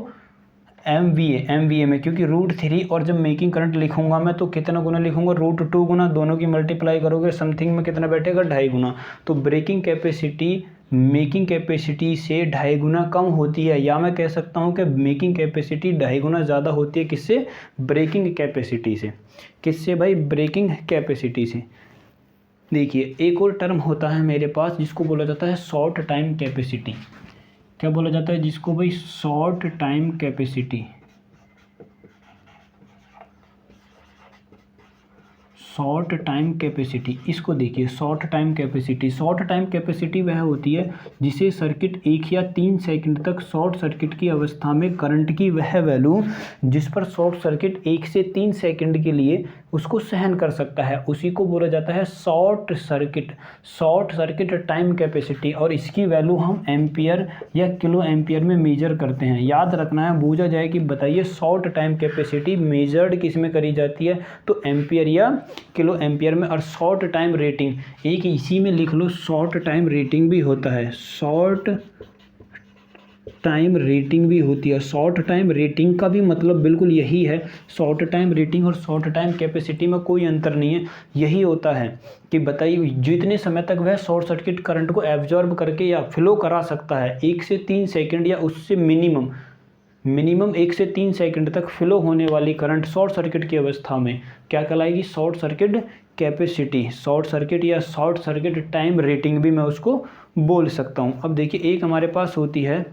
MVA में, क्योंकि √3 और जब मेकिंग करंट लिखूंगा मैं तो कितना गुना लिखूंगा, √2 गुना, दोनों की मल्टीप्लाई करोगे समथिंग में कितना बैठेगा, 2.5 गुना। तो ब्रेकिंग कैपेसिटी मेकिंग कैपेसिटी से 2.5 गुना कम होती है, या मैं कह सकता हूँ कि मेकिंग कैपेसिटी 2.5 गुना ज़्यादा होती है किससे, ब्रेकिंग कैपेसिटी से। किससे भाई, ब्रेकिंग कैपेसिटी से। देखिए एक और टर्म होता है मेरे पास जिसको बोला जाता है शॉर्ट टाइम कैपेसिटी। क्या बोला जाता है जिसको भाई, short time capacity. Short time capacity, इसको देखिए short time capacity. Short time capacity वह होती है जिसे सर्किट 1 या 3 सेकंड तक शॉर्ट सर्किट की अवस्था में करंट की वह वैल्यू जिस पर शॉर्ट सर्किट 1 से 3 सेकंड के लिए उसको सहन कर सकता है, उसी को बोला जाता है शॉर्ट सर्किट टाइम कैपेसिटी। और इसकी वैल्यू हम एम्पियर या किलो एम्पियर में मेजर करते हैं। याद रखना है, पूछा जाए कि बताइए शॉर्ट टाइम कैपेसिटी मेजर्ड किस में करी जाती है, तो एम्पियर या किलो एम्पियर में। और शॉर्ट टाइम रेटिंग एक इसी में लिख लो, शॉर्ट टाइम रेटिंग भी होता है, शॉर्ट टाइम रेटिंग भी होती है। शॉर्ट टाइम रेटिंग का भी मतलब बिल्कुल यही है। शॉर्ट टाइम रेटिंग और शॉर्ट टाइम कैपेसिटी में कोई अंतर नहीं है, यही होता है कि बताइए जितने समय तक वह शॉर्ट सर्किट करंट को एब्जॉर्ब करके या फ्लो करा सकता है, 1 से 3 सेकंड या उससे मिनिमम 1 से 3 सेकंड तक फ्लो होने वाली करंट शॉर्ट सर्किट की अवस्था में क्या कहलाएगी, short circuit capacity. Short circuit या शॉर्ट सर्किट टाइम रेटिंग भी मैं उसको बोल सकता हूँ। अब देखिए एक हमारे पास होती है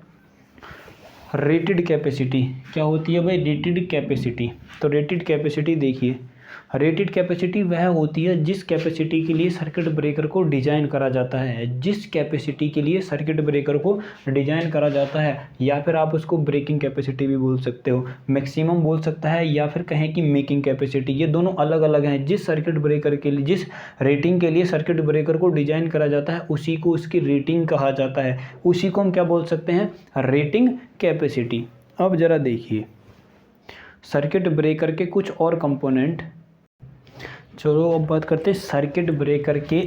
रेटेड कैपेसिटी। क्या होती है भाई, रेटेड कैपेसिटी। तो रेटेड कैपेसिटी देखिए, रेटेड कैपेसिटी वह होती है जिस कैपेसिटी के लिए सर्किट ब्रेकर को डिजाइन करा जाता है, जिस कैपेसिटी के लिए सर्किट ब्रेकर को डिजाइन करा जाता है, या फिर आप उसको ब्रेकिंग कैपेसिटी भी बोल सकते हो, मैक्सिमम बोल सकता है, या फिर कहें कि मेकिंग कैपेसिटी। ये दोनों अलग अलग हैं। जिस सर्किट ब्रेकर के लिए, जिस रेटिंग के लिए सर्किट ब्रेकर को डिजाइन करा जाता है उसी को उसकी रेटिंग कहा जाता है, उसी को हम क्या बोल सकते हैं, रेटिंग कैपेसिटी। अब जरा देखिए सर्किट ब्रेकर के कुछ और कंपोनेंट। चलो अब बात करते हैं सर्किट ब्रेकर के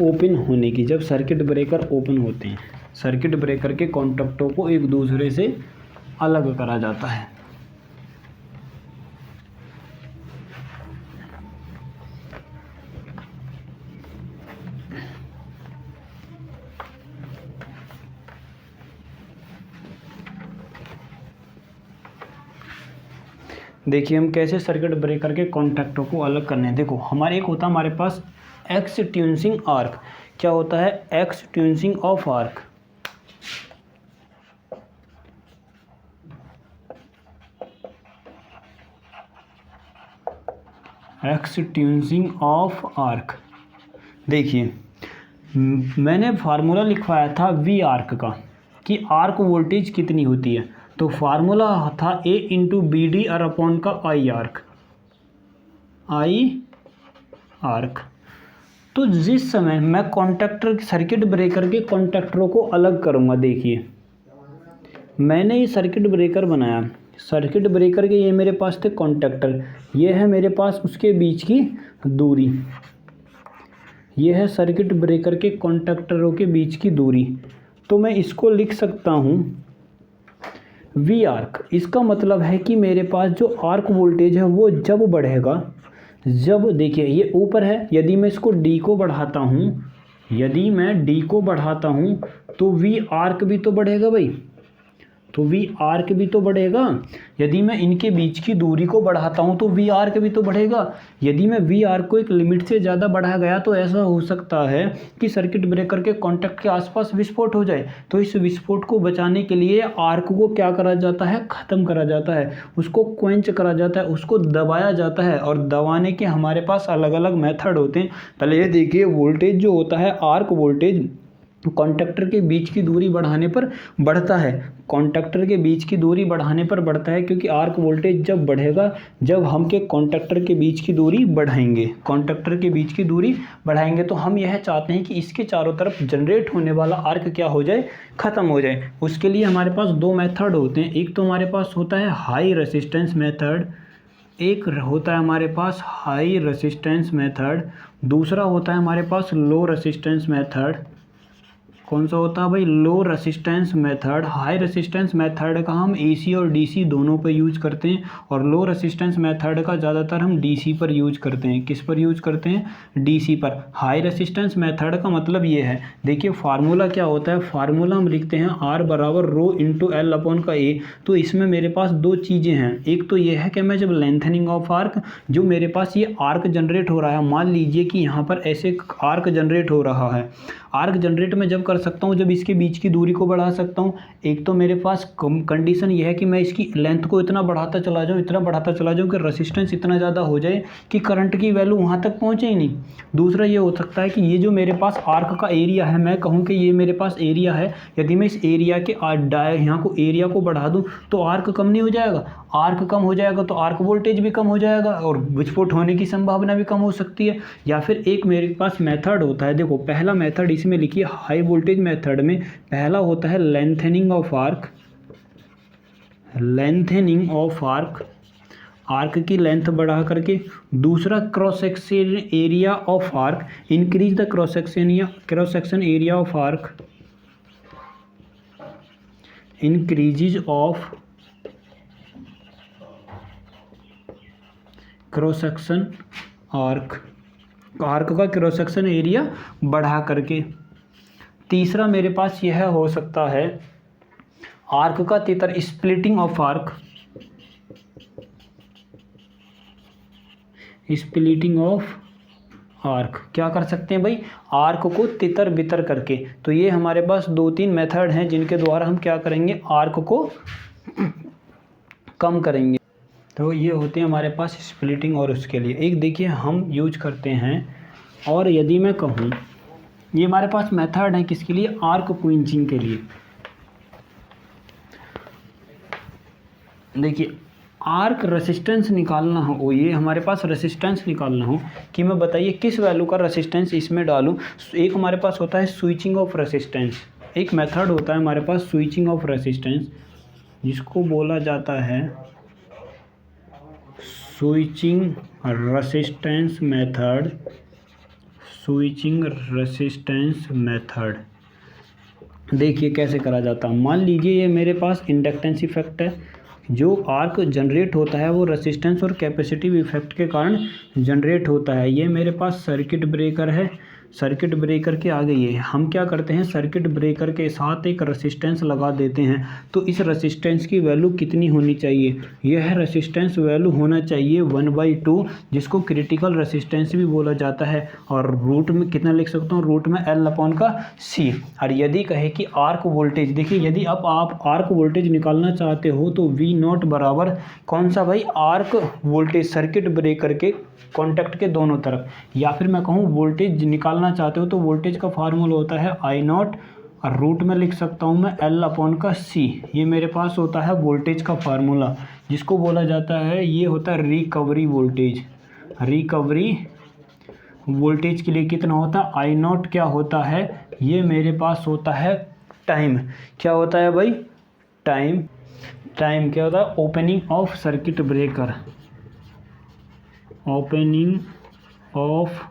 ओपन होने की। जब सर्किट ब्रेकर ओपन होते हैं, सर्किट ब्रेकर के कॉन्टैक्टों को एक दूसरे से अलग करा जाता है। देखिए हम कैसे सर्किट ब्रेकर के कॉन्टैक्टों को अलग करने हैं। देखो हमारे एक होता है हमारे पास एक्सट्यूसिंग आर्क। क्या होता है, extinguishing of arc. Extinguishing of arc. देखिए मैंने फार्मूला लिखवाया था वी आर्क का कि आर्क वोल्टेज कितनी होती है, तो फार्मूला था A into B D R upon का आई आर्क। तो जिस समय मैं कॉन्टैक्टर सर्किट ब्रेकर के कॉन्टैक्टरों को अलग करूँगा, देखिए मैंने ये सर्किट ब्रेकर बनाया, सर्किट ब्रेकर के ये मेरे पास थे कॉन्टैक्टर, ये है मेरे पास उसके बीच की दूरी, ये है सर्किट ब्रेकर के कॉन्टैक्टरों के बीच की दूरी। तो मैं इसको लिख सकता हूँ वी आर्क। इसका मतलब है कि मेरे पास जो आर्क वोल्टेज है वो जब बढ़ेगा, जब देखिए ये ऊपर है, यदि मैं इसको डी को बढ़ाता हूँ, यदि मैं डी को बढ़ाता हूँ तो वी आर्क भी तो बढ़ेगा भाई, तो वी आर्क भी तो बढ़ेगा। यदि मैं इनके बीच की दूरी को बढ़ाता हूं तो वी आर्क भी तो बढ़ेगा। यदि मैं वी आर्क को एक लिमिट से ज़्यादा बढ़ा गया तो ऐसा हो सकता है कि सर्किट ब्रेकर के कॉन्टैक्ट के आसपास विस्फोट हो जाए। तो इस विस्फोट को बचाने के लिए आर्क को क्या करा जाता है, ख़त्म करा जाता है, उसको क्वेंच करा जाता है, उसको दबाया जाता है। और दबाने के हमारे पास अलग अलग मेथड होते हैं। पहले ये देखिए वोल्टेज जो होता है, आर्क वोल्टेज कॉन्टैक्टर के बीच की दूरी बढ़ाने पर बढ़ता है, कॉन्टैक्टर के बीच की दूरी बढ़ाने पर बढ़ता है, क्योंकि आर्क वोल्टेज जब बढ़ेगा जब हम के कॉन्टैक्टर के बीच की दूरी बढ़ाएंगे, कॉन्टैक्टर के बीच की दूरी बढ़ाएंगे। तो हम यह चाहते हैं कि इसके चारों तरफ जनरेट होने वाला आर्क क्या हो जाए, ख़त्म हो जाए। उसके लिए हमारे पास दो मेथड होते हैं। एक तो हमारे पास होता है हाई रेसिस्टेंस मेथड, एक होता है हमारे पास हाई रेसिस्टेंस मेथड, दूसरा होता है हमारे पास लो रेसिस्टेंस मेथड। कौन सा होता है भाई, low resistance method. High resistance method का हम एसी और डीसी दोनों पर यूज करते हैं, और लो रेसिस्टेंस मेथड का ज़्यादातर हम डीसी पर यूज करते हैं। किस पर यूज करते हैं, डीसी पर। हाई रेसिस्टेंस मेथड का मतलब ये है, देखिए फार्मूला क्या होता है, फार्मूला हम लिखते हैं आर बराबर रो इंटू एल अपॉन का ए। तो इसमें मेरे पास दो चीज़ें हैं, एक तो ये है कि मैं जब लेंथनिंग ऑफ आर्क, जो मेरे पास ये आर्क जनरेट हो रहा है, मान लीजिए कि यहाँ पर ऐसे आर्क जनरेट हो रहा है। आर्क जनरेट मैं जब कर सकता हूँ जब इसके बीच की दूरी को बढ़ा सकता हूँ। एक तो मेरे पास कंडीशन ये है कि मैं इसकी लेंथ को इतना बढ़ाता चला जाऊँ, इतना बढ़ाता चला जाऊँ कि रेसिस्टेंस इतना ज़्यादा हो जाए कि करंट की वैल्यू वहाँ तक पहुँचे ही नहीं। दूसरा ये हो सकता है कि ये जो मेरे पास आर्क का एरिया है, मैं कहूँ कि ये मेरे पास एरिया है, यदि मैं इस एरिया के यहाँ को एरिया को बढ़ा दूँ तो आर्क कम नहीं हो जाएगा। आर्क कम हो जाएगा तो आर्क वोल्टेज भी कम हो जाएगा और विस्फोट होने की संभावना भी कम हो सकती है। या फिर एक मेरे पास मेथड होता है, देखो पहला मेथड इसमें लिखिए, हाई वोल्टेज मेथड में पहला होता है lengthening of arc. Lengthening of arc, arc की लेंथ बढ़ा करके। दूसरा cross section area of arc, increase the cross section area of arc, increases of cross section arc, arc का क्रॉस सेक्शन एरिया बढ़ा करके। तीसरा मेरे पास यह हो सकता है आर्क का तितर, splitting of arc, splitting of arc. क्या कर सकते हैं भाई, आर्क को तितर बितर करके। तो ये हमारे पास दो तीन मेथड हैं जिनके द्वारा हम क्या करेंगे, आर्क को कम करेंगे। तो ये होते हैं हमारे पास स्प्लिटिंग। और उसके लिए एक देखिए हम यूज करते हैं, और यदि मैं कहूँ ये हमारे पास मेथड है किसके लिए, आर्क क्विंचिंग के लिए। देखिए आर्क रेसिस्टेंस निकालना हो, ये हमारे पास रेसिस्टेंस निकालना हो कि मैं बताइए किस वैल्यू का रेसिस्टेंस इसमें डालूं। एक हमारे पास होता है स्विचिंग ऑफ रेसिस्टेंस, एक मेथड होता है हमारे पास स्विचिंग ऑफ रेसिस्टेंस, जिसको बोला जाता है switching resistance method. Switching resistance method देखिए कैसे करा जाता है। मान लीजिए ये मेरे पास इंडक्टेंस इफेक्ट है, जो आर्क जनरेट होता है वो रेसिस्टेंस और कैपेसिटिव इफेक्ट के कारण जनरेट होता है। ये मेरे पास सर्किट ब्रेकर है, सर्किट ब्रेकर के आगे ये हम क्या करते हैं, सर्किट ब्रेकर के साथ एक रेसिस्टेंस लगा देते हैं। तो इस रेसिस्टेंस की वैल्यू कितनी होनी चाहिए, यह रेसिस्टेंस वैल्यू होना चाहिए 1/2, जिसको क्रिटिकल रेसिस्टेंस भी बोला जाता है। और रूट में कितना लिख सकता हूँ, रूट में L अपॉन का C। और यदि कहे कि आर्क वोल्टेज, देखिए यदि अब आप आर्क वोल्टेज निकालना चाहते हो तो V0 बराबर कौन सा भाई, आर्क वोल्टेज सर्किट ब्रेकर के कॉन्टैक्ट के दोनों तरफ। या फिर मैं कहूँ वोल्टेज निकालना चाहते हो तो वोल्टेज का फार्मूला होता है I0, और रूट में लिख सकता हूँ मैं L अपॉन का C। ये मेरे पास होता है वोल्टेज का फार्मूला, जिसको बोला जाता है, ये होता है रिकवरी वोल्टेज। रिकवरी वोल्टेज के लिए कितना होता है, I0 क्या होता है, ये मेरे पास होता है टाइम। क्या होता है भाई, टाइम। टाइम क्या होता है, opening of circuit breaker, opening of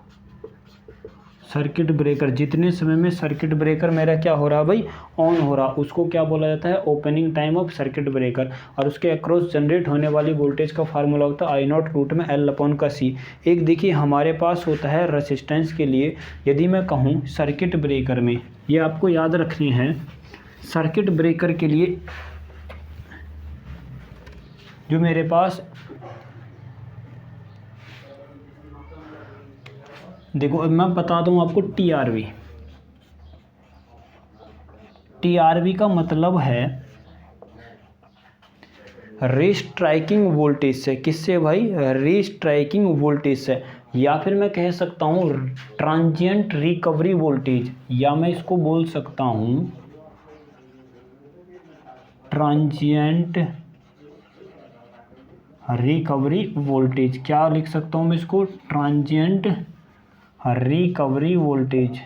circuit breaker. जितने समय में सर्किट ब्रेकर मेरा क्या हो रहा है भाई, ऑन हो रहा, उसको क्या बोला जाता है, opening time of circuit breaker. और उसके अक्रॉस जनरेट होने वाली वोल्टेज का फार्मूला होता है I0 रूट में L अपॉन का C। एक देखिए हमारे पास होता है रेसिस्टेंस के लिए, यदि मैं कहूँ सर्किट ब्रेकर में, ये आपको याद रखने हैं, सर्किट ब्रेकर के लिए जो मेरे पास, देखो मैं बता दूं आपको, टीआरवी का मतलब है रीस्ट्राइकिंग वोल्टेज से। किससे भाई, रीस्ट्राइकिंग वोल्टेज से। या फिर मैं कह सकता हूँ ट्रांजिएंट रिकवरी वोल्टेज, या मैं इसको बोल सकता हूँ ट्रांजिएंट रिकवरी वोल्टेज। क्या लिख सकता हूँ मैं इसको, transient recovery voltage.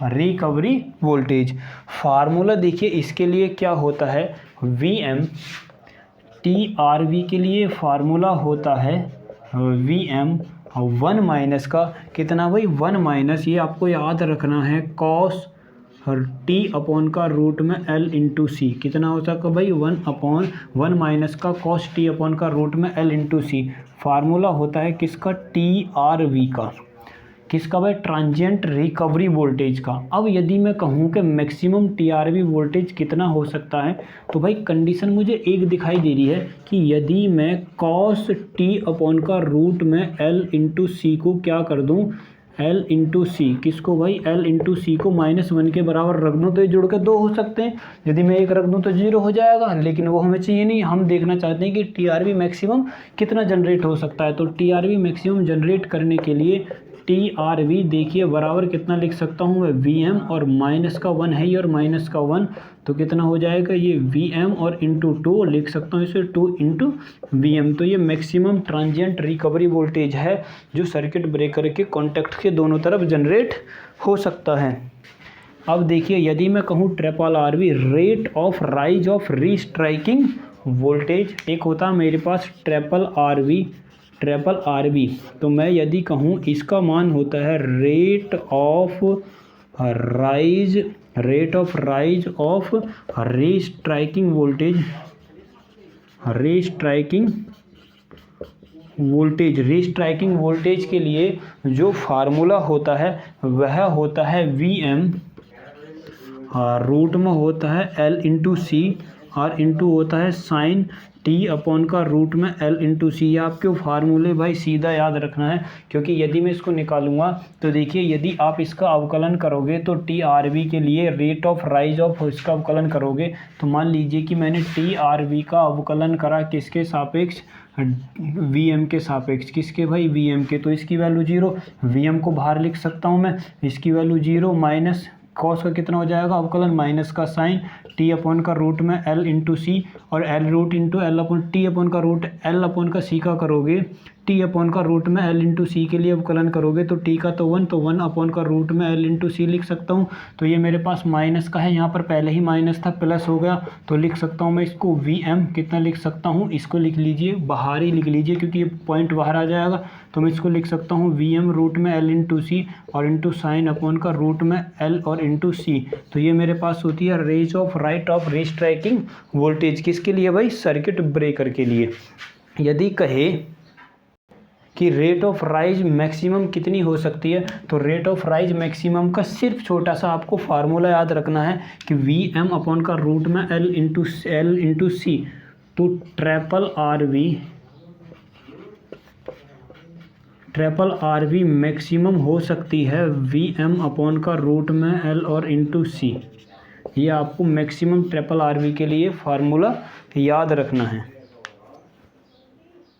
Recovery voltage formula देखिए इसके लिए क्या होता है, Vm। टीआरवी के लिए फार्मूला होता है Vm 1 माइनस का कितना भाई 1 माइनस, ये आपको याद रखना है, कॉस टी अपॉन का रूट में एल इंटू सी। कितना हो सकता भाई 1 माइनस का कॉस टी अपॉन का रूट में एल इंटू सी। फार्मूला होता है किसका, टी आर वी का, किसका भाई, ट्रांजिएंट रिकवरी वोल्टेज का। अब यदि मैं कहूँ कि मैक्सिमम टीआरवी वोल्टेज कितना हो सकता है, तो भाई कंडीशन मुझे एक दिखाई दे रही है कि यदि मैं कॉस टी अपॉन का रूट में एल इंटू सी को क्या कर दूँ, एल इंटू सी, किसको भाई, एल इंटू सी को -1 के बराबर रख दूँ तो ये जुड़ के 2 हो सकते हैं। यदि मैं 1 रख दूँ तो 0 हो जाएगा, लेकिन वो हमें चाहिए नहीं। हम देखना चाहते हैं कि टीआरवी मैक्सिमम कितना जनरेट हो सकता है। तो टीआरवी मैक्सिमम जनरेट करने के लिए टी आर वी देखिए बराबर कितना लिख सकता हूँ मैं, वी एम, और माइनस का 1 है ही, और माइनस का 1 तो कितना हो जाएगा ये वी एम, और इंटू 2 लिख सकता हूँ इसे 2 इंटू वी एम। तो ये मैक्सिमम ट्रांजिएंट रिकवरी वोल्टेज है जो सर्किट ब्रेकर के कॉन्टैक्ट के दोनों तरफ जनरेट हो सकता है। अब देखिए यदि मैं कहूँ triple R V, rate of rise of restriking voltage, एक होता है मेरे पास ट्रिपल आर वी, तो मैं यदि कहूँ इसका मान होता है rate of rise of restriking voltage के लिए जो फार्मूला होता है वह होता है वी एम, रूट में होता है एल इंटू सी, और इंटू होता है साइन टी अपॉन का रूट में एल इंटू सी। आपके फार्मूले भाई सीधा याद रखना है, क्योंकि यदि मैं इसको निकालूंगा तो देखिए यदि आप इसका अवकलन करोगे तो टी आर वी के लिए रेट ऑफ राइज ऑफ इसका अवकलन करोगे, तो मान लीजिए कि मैंने टी आर वी का अवकलन करा किसके सापेक्ष, वी एम के सापेक्ष, किसके भाई, वी एम के, तो इसकी वैल्यू 0, वी एम को बाहर लिख सकता हूँ मैं, इसकी वैल्यू 0 माइनस कॉस का कितना हो जाएगा अवकलन, माइनस का साइन टी अपॉन का रूट में एल इंटू सी, और L root into L upon T upon का रूट एल अपॉन का सी का करोगे, टी अपॉन का रूट में एल इंटू सी के लिए अवकलन करोगे तो टी का तो 1, तो 1 अपॉन का रूट में एल इंटू सी लिख सकता हूँ। तो ये मेरे पास माइनस का है, यहाँ पर पहले ही माइनस था, प्लस हो गया, तो लिख सकता हूँ मैं इसको वी एम, कितना लिख सकता हूँ, इसको लिख लीजिए, बाहर ही लिख लीजिए क्योंकि ये पॉइंट बाहर आ जाएगा, तो मैं इसको लिख सकता हूँ वी एम रूट में एल इंटू सी और इंटू साइन अपॉन का रूट में एल और इंटू सी। तो ये मेरे पास होती है रेट ऑफ रीस्ट्राइकिंग वोल्टेज, किसके लिए भाई, सर्किट ब्रेकर के लिए। यदि कहे कि रेट ऑफ राइज मैक्सिमम कितनी हो सकती है, तो रेट ऑफ राइज मैक्सिमम का सिर्फ छोटा सा आपको फार्मूला याद रखना है कि वी एम अपॉन का रूट में एल इंटू सी, तो ट्रिपल आर वी मैक्सिमम हो सकती है वी एम अपॉन का रूट में एल और इंटू सी। ये आपको मैक्सिमम ट्रिपल आर वी के लिए फार्मूला याद रखना है।